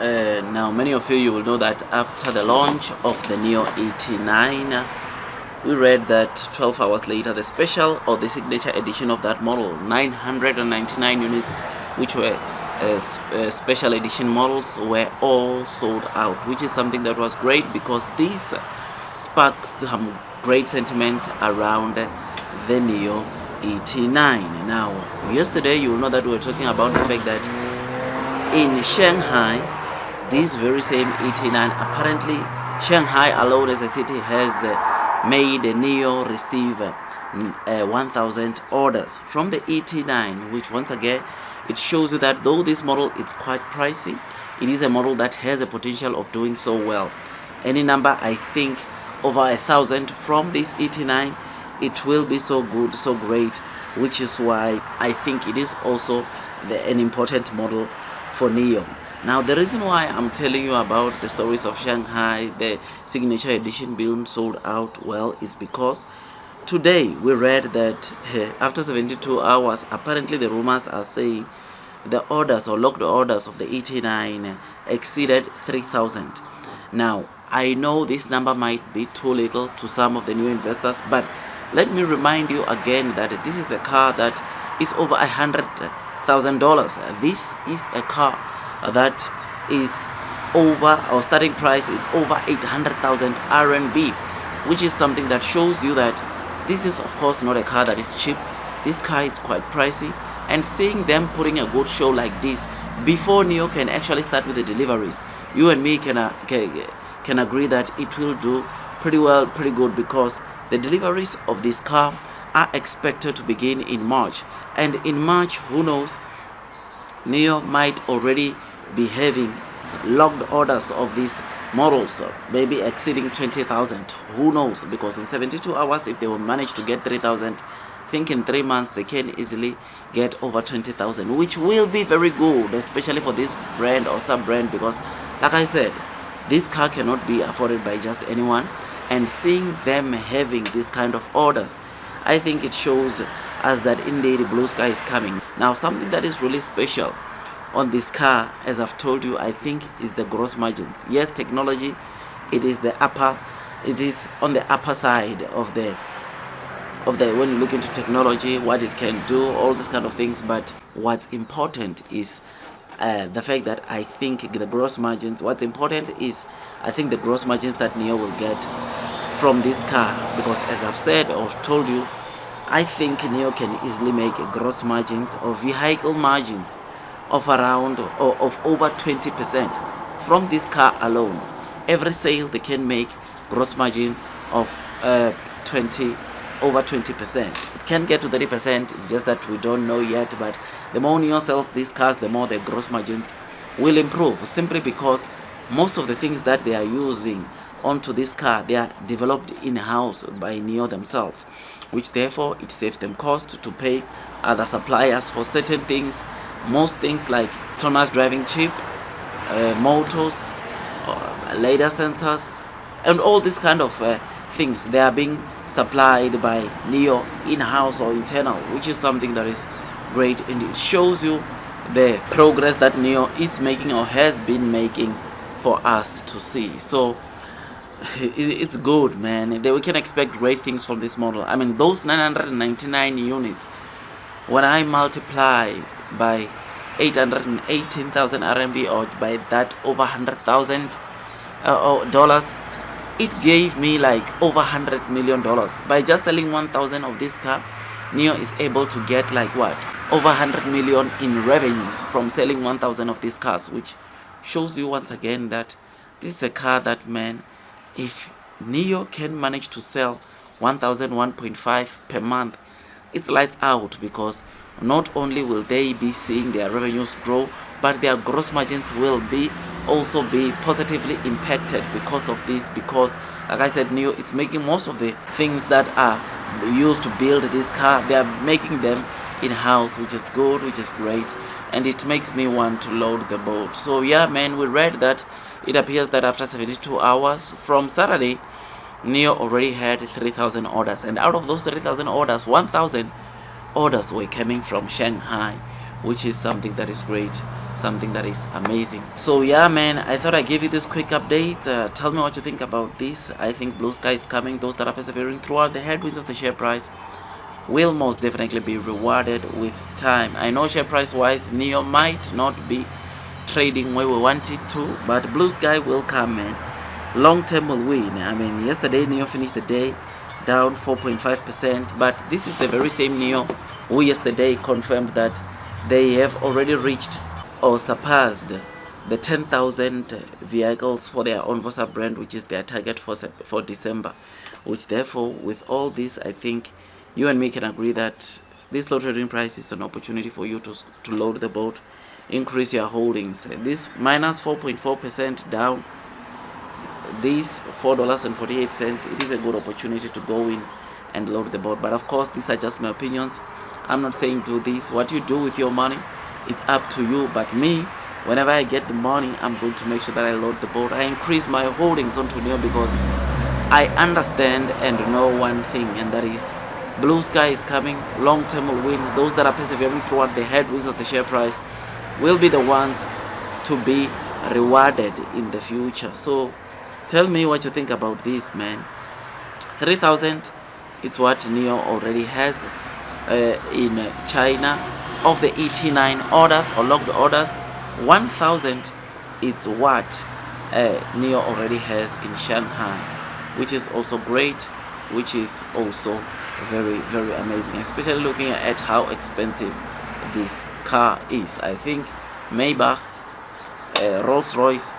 Now, many of you will know that after the launch of the Nio ET9, we read that 12 hours later, the special or the signature edition of that model, 999 units, which were special edition models, were all sold out, which is something that was great because this sparks some great sentiment around the Nio ET9. Now, yesterday, you will know that we were talking about the fact that in Shanghai, this very same ET9, apparently Shanghai alone as a city has made Nio receive 1,000 orders from the ET9, which once again it shows you that though this model is quite pricey, it is a model that has a potential of doing so well. Any number, I think over 1,000 from this ET9, it will be so good, so great, which is why I think it is also an important model for Nio. Now, the reason why I'm telling you about the stories of Shanghai, the signature edition being sold out well, is because today we read that after 72 hours, apparently the rumors are saying the orders or locked orders of the ET9 exceeded 3,000. Now, I know this number might be too little to some of the new investors, but let me remind you again that this is a car that is over $100,000. This is a car that is over, or starting price is over 800,000 RMB, which is something that shows you that this is of course not a car that is cheap. This car is quite pricey, and seeing them putting a good show like this before Nio can actually start with the deliveries, you and me can agree that it will do pretty well, pretty good, because the deliveries of this car are expected to begin in March, and in March, who knows, Nio might already be having locked orders of these models, maybe exceeding 20,000. Who knows? Because in 72 hours, if they will manage to get 3,000, I think in 3 months they can easily get over 20,000, which will be very good, especially for this brand or sub brand, because like I said, this car cannot be afforded by just anyone. And seeing them having this kind of orders, I think it shows us that indeed the blue sky is coming. Now, something that is really special on this car, as I've told you, I think is the gross margins. Yes, technology, it is on the upper side of the when you look into technology, what it can do, all these kind of things. But what's important is the fact that I think the gross margins, what's important is I think the gross margins that Nio will get from this car, because as I've said or told you, I think Nio can easily make a gross margins or vehicle margins of around or of over 20% from this car alone. Every sale they can make gross margin of over 20%. It can get to 30%, it's just that we don't know yet, but the more Nio sells these cars, the more the gross margins will improve, simply because most of the things that they are using onto this car, they are developed in-house by Nio themselves, which therefore it saves them cost to pay other suppliers for certain things. Most things like autonomous driving chip, motors, LiDAR sensors, and all these kind of things, they are being supplied by Nio in-house or internal, which is something that is great, and it shows you the progress that Nio is making or has been making for us to see. So it's good, man. We can expect great things from this model. I mean, those 999 units, when I multiply by 818,000 RMB, or by that over $100,000 dollars, it gave me like over $100 million. By just selling 1,000 of this car, Nio is able to get like what? Over 100 million in revenues from selling 1,000 of these cars, which shows you once again that this is a car that, man, if Nio can manage to sell 1,000, 1.5 per month, it's lights out, because not only will they be seeing their revenues grow, but their gross margins will also be positively impacted because of this, because like I said, Nio, it's making most of the things that are used to build this car, they are making them in-house, which is good, which is great, and it makes me want to load the boat. So yeah, man, we read that it appears that after 72 hours from Saturday, Nio already had 3,000 orders, and out of those 3,000 orders, 1,000 orders were coming from Shanghai, which is something that is great. something that is amazing. So yeah, man, I thought I'd give you this quick update. Tell me what you think about this. I think blue sky is coming. Those that are persevering throughout the headwinds of the share price will most definitely be rewarded with time. I know share price wise, Nio might not be trading where we want it to, but blue sky will come, man. Long term will win. I mean, yesterday Nio finished the day down 4.5%, but this is the very same Nio who yesterday confirmed that they have already reached or surpassed the 10,000 vehicles for their own Vosa brand, which is their target for December. Which therefore, with all this, I think you and me can agree that this low trading price is an opportunity for you to load the boat, increase your holdings. This minus 4.4% down, these $4.48, it is a good opportunity to go in and load the boat. But of course, these are just my opinions. I'm not saying do this. What you do with your money, it's up to you. But me, whenever I get the money, I'm going to make sure that I load the boat. I increase my holdings onto Nio because I understand and know one thing, and that is blue sky is coming. Long term will win. Those that are persevering throughout the headwinds of the share price will be the ones to be rewarded in the future. So tell me what you think about this, man. 3,000, it's what Nio already has in China. Of the ET9 orders or locked orders, 1,000 it's what Nio already has in Shanghai, which is also great, which is also very, very amazing, especially looking at how expensive this car is. I think Maybach, Rolls-Royce,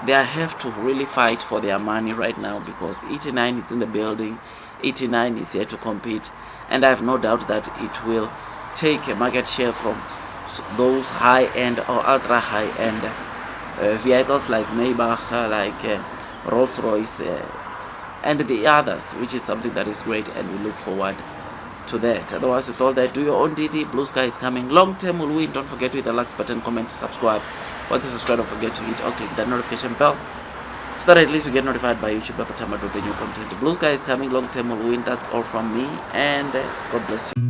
they have to really fight for their money right now because ET9 is in the building. ET9 is here to compete, and I have no doubt that it will take a market share from those high-end or ultra-high-end vehicles like Maybach, like Rolls-Royce, and the others, which is something that is great, and we look forward to that. Otherwise, with all that, do your own DD. Blue sky is coming. Long term will win. Don't forget to hit the likes button, comment, subscribe. Once you subscribe, don't forget to hit or click that notification bell so that at least you get notified by YouTube every time I drop a new content. Blue sky is coming. Long term will win. That's all from me, and God bless you.